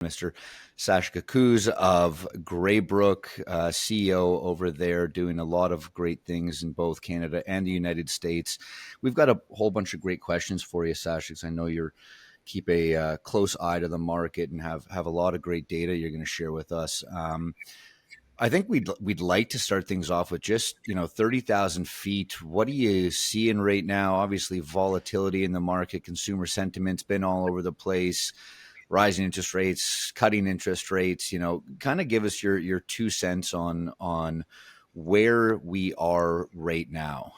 Mr. Sasha Cucuz of Graybrook, CEO over there, doing a lot of great things in both Canada and the United States. We've got a whole bunch of great questions for you, Sasha, because I know you're keep a close eye to the market and have a lot of great data you're going to share with us. I think we'd like to start things off with just 30,000 feet. What are you seeing right now? Obviously, volatility in the market, consumer sentiment's been all over the place. Rising interest rates, cutting interest rates. Kind of give us your 2 cents on where we are right now.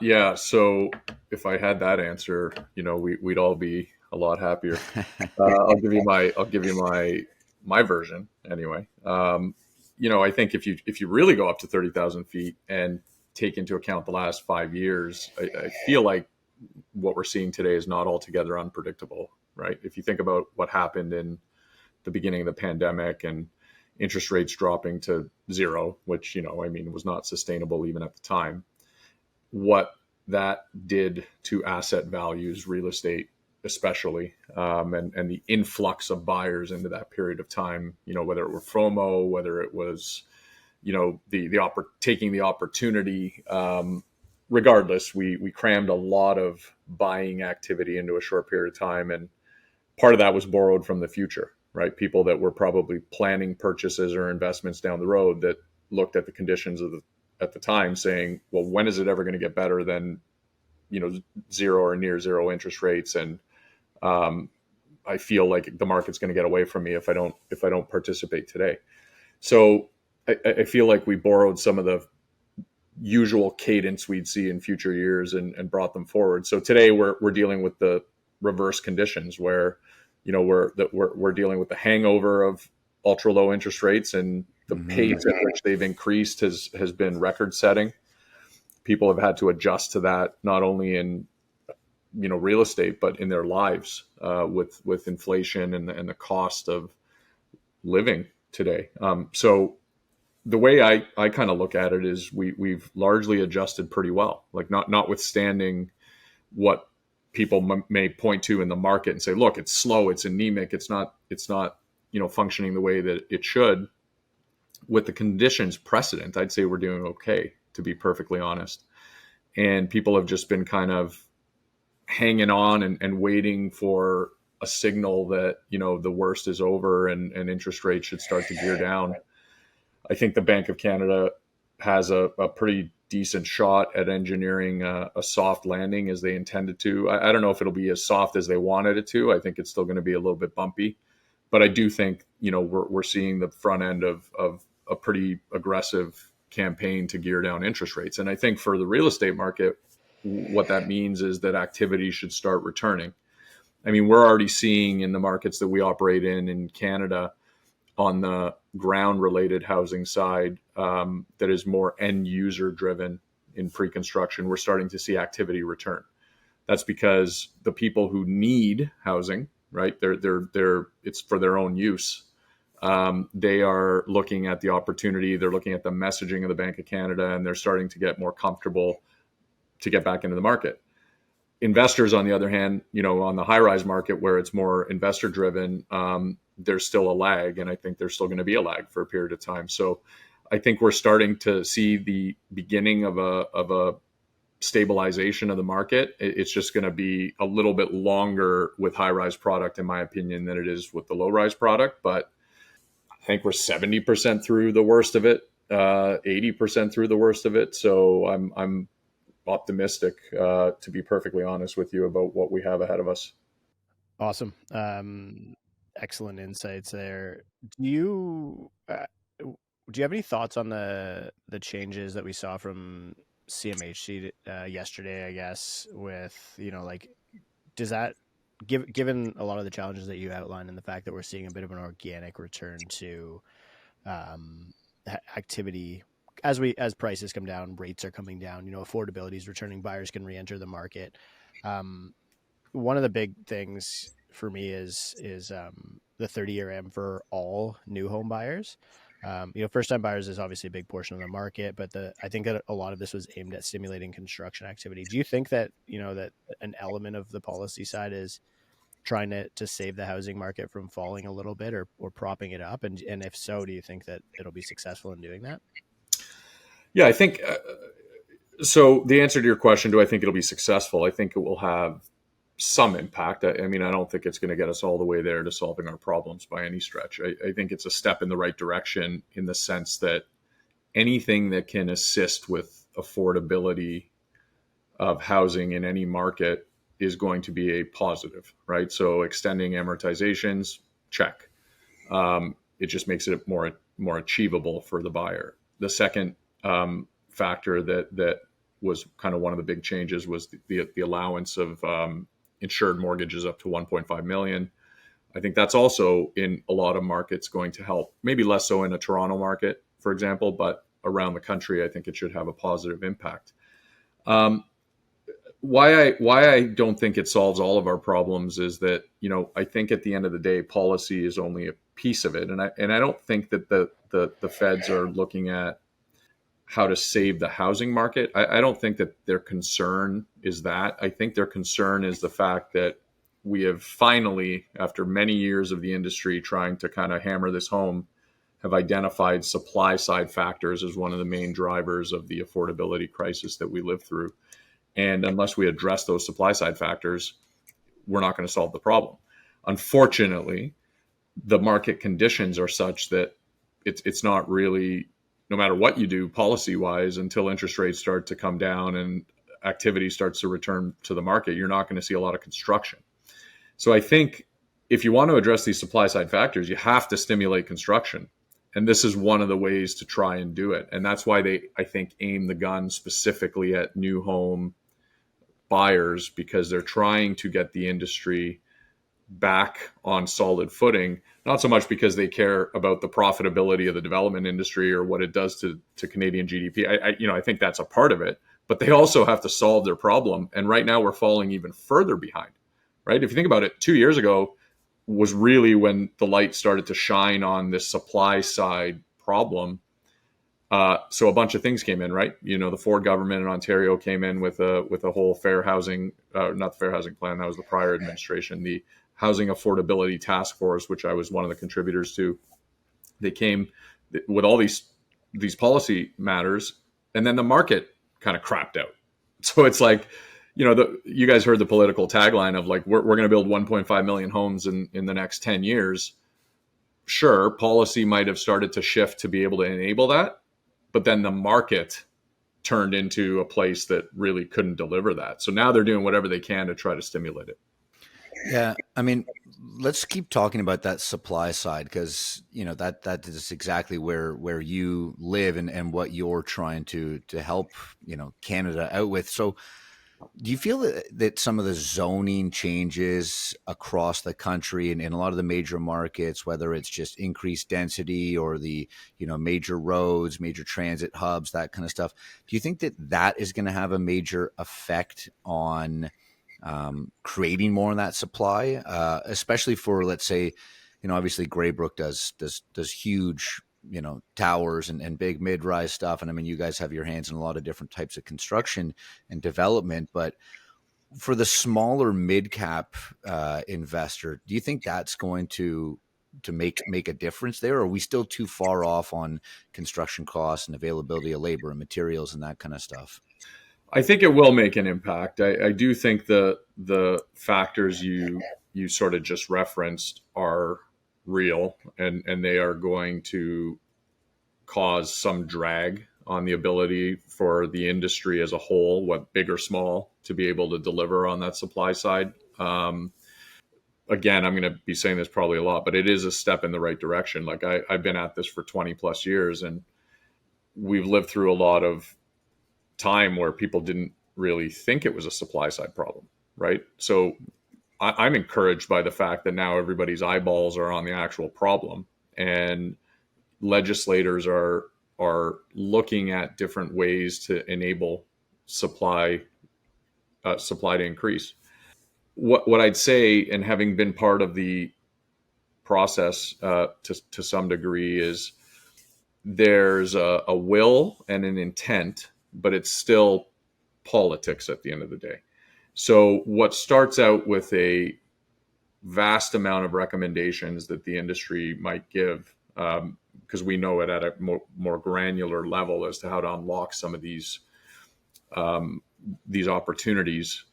Yeah. So if I had that answer, we'd all be a lot happier. I'll give you my version anyway. I think if you really go up to 30,000 feet and take into account the last 5 years, I feel like what we're seeing today is not altogether unpredictable, right? If you think about what happened in the beginning of the pandemic and interest rates dropping to zero, which, was not sustainable even at the time, what that did to asset values, real estate especially, and the influx of buyers into that period of time, whether it were FOMO, whether it was, taking the opportunity, regardless, we crammed a lot of buying activity into a short period of time. And part of that was borrowed from the future, right? People that were probably planning purchases or investments down the road that looked at the conditions at the time saying, well, when is it ever going to get better than, zero or near zero interest rates? And I feel like the market's going to get away from me if I don't participate today. So I feel like we borrowed some of the usual cadence we'd see in future years and brought them forward. So today we're dealing with the reverse conditions where, we're dealing with the hangover of ultra low interest rates, and the pace at which they've increased has been record setting. People have had to adjust to that, not only in, real estate, but in their lives, with inflation and the cost of living today. So the way I kind of look at it is we've largely adjusted pretty well, like notwithstanding what people may point to in the market and say, look, it's slow, it's anemic, it's not functioning the way that it should. With the conditions precedent, I'd say we're doing okay, to be perfectly honest. And people have just been kind of hanging on and waiting for a signal that, the worst is over and interest rates should start to gear down. I think the Bank of Canada has a pretty decent shot at engineering a soft landing as they intended to. I don't know if it'll be as soft as they wanted it to. I think it's still going to be a little bit bumpy, but I do think, we're seeing the front end of a pretty aggressive campaign to gear down interest rates. And I think for the real estate market, what that means is that activity should start returning. I mean, we're already seeing in the markets that we operate in Canada, on the ground related housing side, that is more end user driven in pre-construction, we're starting to see activity return. That's because the people who need housing, right, it's for their own use. They are looking at the opportunity. They're looking at the messaging of the Bank of Canada, and they're starting to get more comfortable to get back into the market. Investors, on the other hand, on the high-rise market where it's more investor driven, there's still a lag, and I think there's still going to be a lag for a period of time. So I think we're starting to see the beginning of a stabilization of the market. It's just going to be a little bit longer with high-rise product, in my opinion, than it is with the low-rise product. But I think we're 70% through the worst of it, 80% through the worst of it. So I'm optimistic, to be perfectly honest with you, about what we have ahead of us. Awesome. Excellent insights there. Do you have any thoughts on the changes that we saw from CMHC yesterday, I guess, with, does that, given a lot of the challenges that you outlined and the fact that we're seeing a bit of an organic return to activity as prices come down, rates are coming down, affordability is returning, buyers can re-enter the market. One of the big things for me is the 30-year AM for all new home buyers. First-time buyers is obviously a big portion of the market, but I think that a lot of this was aimed at stimulating construction activity. Do you think that that an element of the policy side is trying to save the housing market from falling a little bit, or propping it up? And if so, do you think that it'll be successful in doing that? Yeah, I think so. The answer to your question, do I think it'll be successful? I think it will have some impact. I mean, I don't think it's going to get us all the way there to solving our problems by any stretch. I think it's a step in the right direction in the sense that anything that can assist with affordability of housing in any market is going to be a positive, right? So extending amortizations, check. It just makes it more achievable for the buyer. The second factor that was kind of one of the big changes was the allowance of insured mortgages up to 1.5 million. I think that's also in a lot of markets going to help. Maybe less so in a Toronto market, for example, but around the country, I think it should have a positive impact. Why I don't think it solves all of our problems is that, I think at the end of the day, policy is only a piece of it, and I don't think that the feds are looking at how to save the housing market. I don't think that their concern is that. I think their concern is the fact that we have finally, after many years of the industry trying to kind of hammer this home, have identified supply side factors as one of the main drivers of the affordability crisis that we live through. And unless we address those supply side factors, we're not going to solve the problem. Unfortunately, the market conditions are such that it's not really, no matter what you do policy wise, until interest rates start to come down and activity starts to return to the market, you're not going to see a lot of construction. So I think if you want to address these supply side factors, you have to stimulate construction. And this is one of the ways to try and do it. And that's why they, I think, aim the gun specifically at new home buyers, because they're trying to get the industry back on solid footing, not so much because they care about the profitability of the development industry or what it does to Canadian GDP. I think that's a part of it, but they also have to solve their problem. And right now we're falling even further behind, right? If you think about it, 2 years ago was really when the light started to shine on this supply side problem. So a bunch of things came in, right? The Ford government in Ontario came in with a whole fair housing, not the fair housing plan. That was the prior administration. The Housing Affordability Task Force, which I was one of the contributors to. They came with all these policy matters, and then the market kind of crapped out. So it's like, you guys heard the political tagline of like, we're going to build 1.5 million homes in the next 10 years. Sure, policy might have started to shift to be able to enable that, but then the market turned into a place that really couldn't deliver that. So now they're doing whatever they can to try to stimulate it. Yeah, I mean, let's keep talking about that supply side, because that is exactly where you live and what you're trying to help Canada out with. So, do you feel that some of the zoning changes across the country and in a lot of the major markets, whether it's just increased density or the major roads, major transit hubs, that kind of stuff, do you think that is going to have a major effect on creating more of that supply, especially for, let's say, obviously Graybrook does huge, towers and big mid-rise stuff. And I mean, you guys have your hands in a lot of different types of construction and development, but for the smaller mid-cap investor, do you think that's going to make a difference there? Or are we still too far off on construction costs and availability of labor and materials and that kind of stuff? I think it will make an impact. I do think the factors you sort of just referenced are real, and they are going to cause some drag on the ability for the industry as a whole, what big or small, to be able to deliver on that supply side. Again, I'm going to be saying this probably a lot, but it is a step in the right direction. Like I've been at this for 20 plus years, and we've lived through a lot of time where people didn't really think it was a supply side problem, right? So I'm encouraged by the fact that now everybody's eyeballs are on the actual problem, and legislators are looking at different ways to enable supply to increase. What I'd say, and having been part of the process to some degree, is there's a will and an intent, but it's still politics at the end of the day. So what starts out with a vast amount of recommendations that the industry might give, because we know it at a more granular level as to how to unlock some of these opportunities.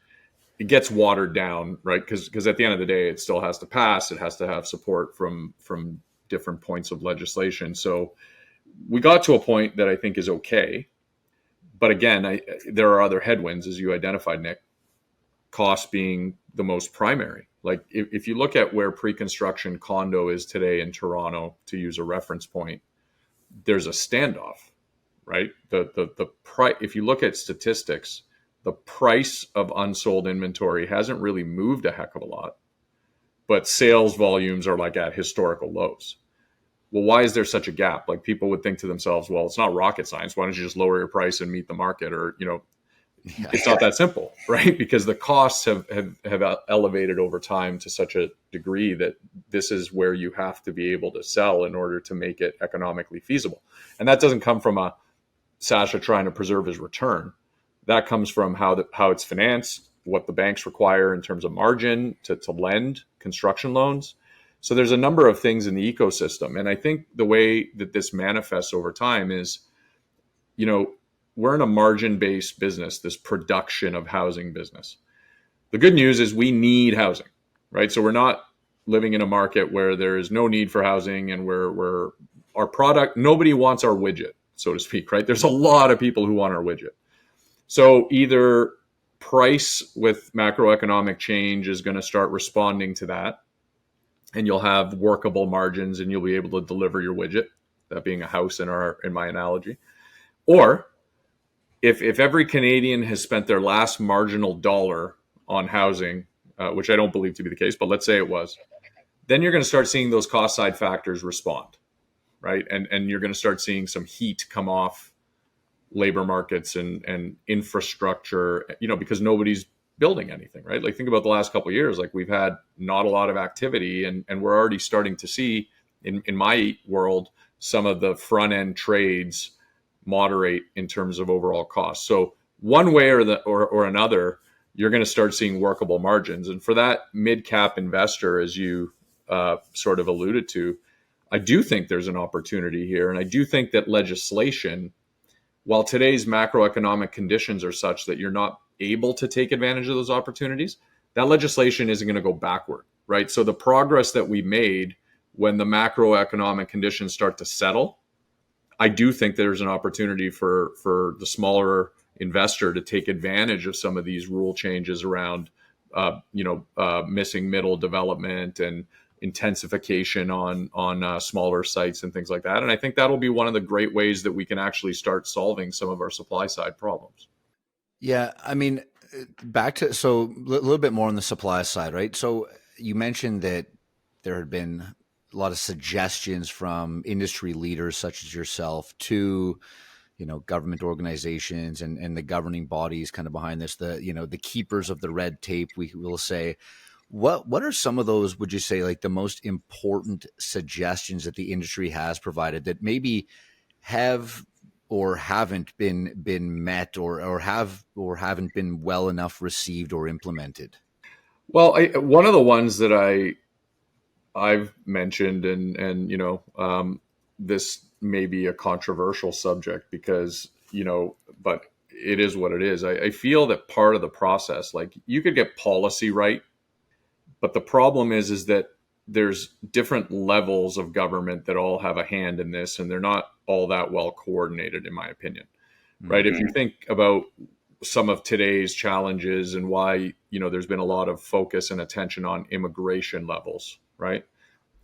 It gets watered down, right? Because at the end of the day, it still has to pass. It has to have support from different points of legislation. So we got to a point that I think is okay. But again, there are other headwinds, as you identified, Nick, cost being the most primary. Like if you look at where pre-construction condo is today in Toronto, to use a reference point, there's a standoff, right? The price, if you look at statistics, the price of unsold inventory hasn't really moved a heck of a lot, but sales volumes are like at historical lows. Well, why is there such a gap? Like people would think to themselves, well, it's not rocket science. Why don't you just lower your price and meet the market? Or, it's not that simple, right? Because the costs have elevated over time to such a degree that this is where you have to be able to sell in order to make it economically feasible. And that doesn't come from a Sasha trying to preserve his return. That comes from how it's financed, what the banks require in terms of margin to lend construction loans. So there's a number of things in the ecosystem. And I think the way that this manifests over time is, we're in a margin-based business, this production of housing business. The good news is we need housing, right? So we're not living in a market where there is no need for housing and where our product, nobody wants our widget, so to speak, right? There's a lot of people who want our widget. So either price with macroeconomic change is going to start responding to that, and you'll have workable margins and you'll be able to deliver your widget, that being a house in my analogy. Or if every Canadian has spent their last marginal dollar on housing, which I don't believe to be the case, but let's say it was, then you're going to start seeing those cost side factors respond, right? And you're going to start seeing some heat come off labor markets and infrastructure, because nobody's building anything, right? Like think about the last couple of years, like we've had not a lot of activity and we're already starting to see in my world, some of the front end trades moderate in terms of overall costs. So one way or another, you're going to start seeing workable margins. And for that mid-cap investor, as you sort of alluded to, I do think there's an opportunity here. And I do think that legislation, while today's macroeconomic conditions are such that you're not able to take advantage of those opportunities, that legislation isn't going to go backward, right? So the progress that we made when the macroeconomic conditions start to settle, I do think there's an opportunity for the smaller investor to take advantage of some of these rule changes around, missing middle development and intensification on smaller sites and things like that. And I think that'll be one of the great ways that we can actually start solving some of our supply side problems. Yeah, I mean, so a little bit more on the supply side, right? So you mentioned that there had been a lot of suggestions from industry leaders such as yourself to, government organizations and the governing bodies kind of behind this, the keepers of the red tape, we will say. What are some of those, would you say, like the most important suggestions that the industry has provided that maybe have or haven't been met or haven't been well enough received or implemented? Well, one of the ones that I've mentioned, and this may be a controversial subject because, but it is what it is. I feel that part of the process, like you could get policy right, but the problem is that there's different levels of government that all have a hand in this, and they're not all that well coordinated, in my opinion. Right? Mm-hmm. If you think about some of today's challenges and why, there's been a lot of focus and attention on immigration levels, right?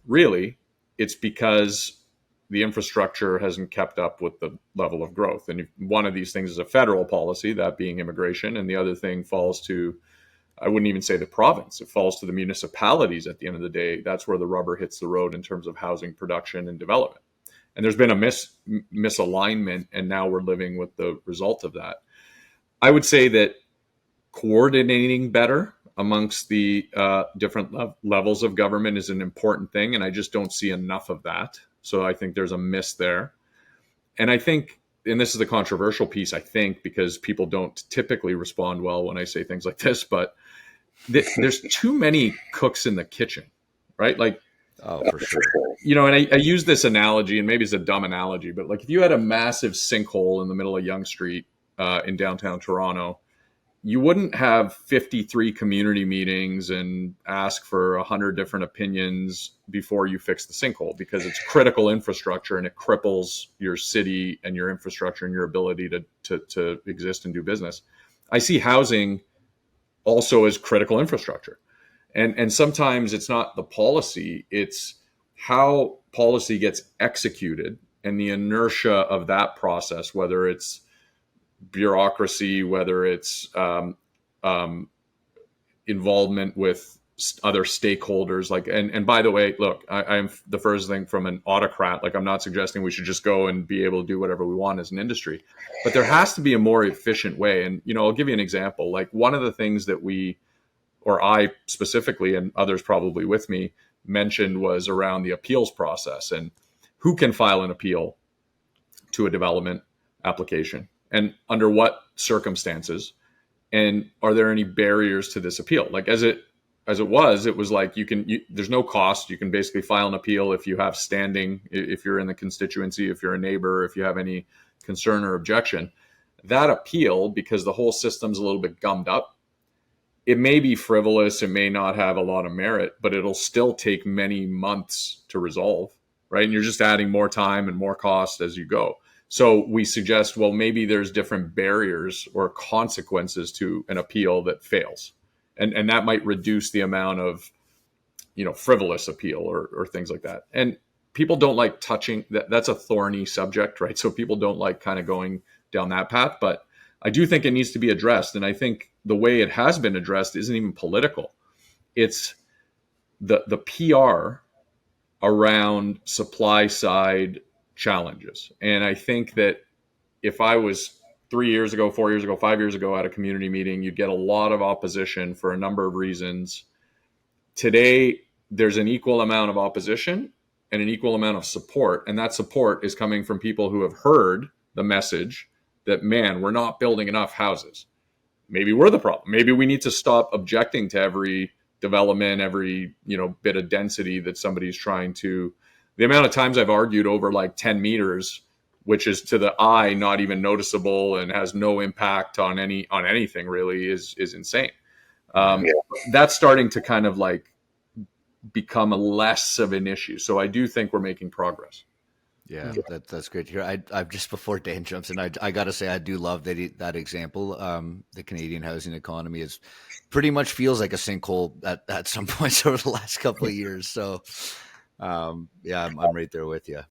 Really, it's because the infrastructure hasn't kept up with the level of growth. And one of these things is a federal policy, that being immigration, and the other thing falls to, I wouldn't even say the province. It falls to the municipalities at the end of the day. That's where the rubber hits the road in terms of housing production and development. And there's been a misalignment, and now we're living with the result of that. I would say that coordinating better amongst the different levels of government is an important thing, and I just don't see enough of that. So I think there's a miss there. And I think, and this is the controversial piece, I think, because people don't typically respond well when I say things like this, but there's too many cooks in the kitchen, right? Like, Oh, for sure. and I use this analogy, and maybe it's a dumb analogy, but like if you had a massive sinkhole in the middle of Yonge Street in downtown Toronto, you wouldn't have 53 community meetings and ask for 100 different opinions before you fix the sinkhole, because it's critical infrastructure and it cripples your city and your infrastructure and your ability to exist and do business. I see housing also as critical infrastructure. And sometimes it's not the policy, it's how policy gets executed and the inertia of that process, whether it's bureaucracy, whether it's involvement with other stakeholders. Like, and by the way, look, I'm the first thing from an autocrat. Like, I'm not suggesting we should just go and be able to do whatever we want as an industry, but there has to be a more efficient way. And, I'll give you an example. Like, one of the things that or I specifically, and others probably with me, mentioned was around the appeals process and who can file an appeal to a development application and under what circumstances, and are there any barriers to this appeal? Like, as it was like, there's no cost. You can basically file an appeal if you have standing, if you're in the constituency, if you're a neighbor, if you have any concern or objection. That appeal, because the whole system's a little bit gummed up, it may be frivolous, it may not have a lot of merit, but it'll still take many months to resolve, right? And you're just adding more time and more cost as you go. So we suggest, well, maybe there's different barriers or consequences to an appeal that fails. And that might reduce the amount of, frivolous appeal or things like that. And people don't like touching that. That's a thorny subject, right? So people don't like kind of going down that path, but I do think it needs to be addressed. And I think the way it has been addressed isn't even political. It's the PR around supply side challenges. And I think that if I was 3 years ago, 4 years ago, 5 years ago at a community meeting, you'd get a lot of opposition for a number of reasons. Today, there's an equal amount of opposition and an equal amount of support. And that support is coming from people who have heard the message that, man, we're not building enough houses. Maybe we're the problem. Maybe we need to stop objecting to every development, every, bit of density that somebody's trying to. The amount of times I've argued over like 10 meters, which is to the eye not even noticeable and has no impact on anything really, is insane. That's starting to kind of like become a less of an issue. So I do think we're making progress. Yeah, that's great to hear. I just before Dan jumps in, I got to say I do love that example. The Canadian housing economy is pretty much feels like a sinkhole at some points over the last couple of years. So, I'm right there with you.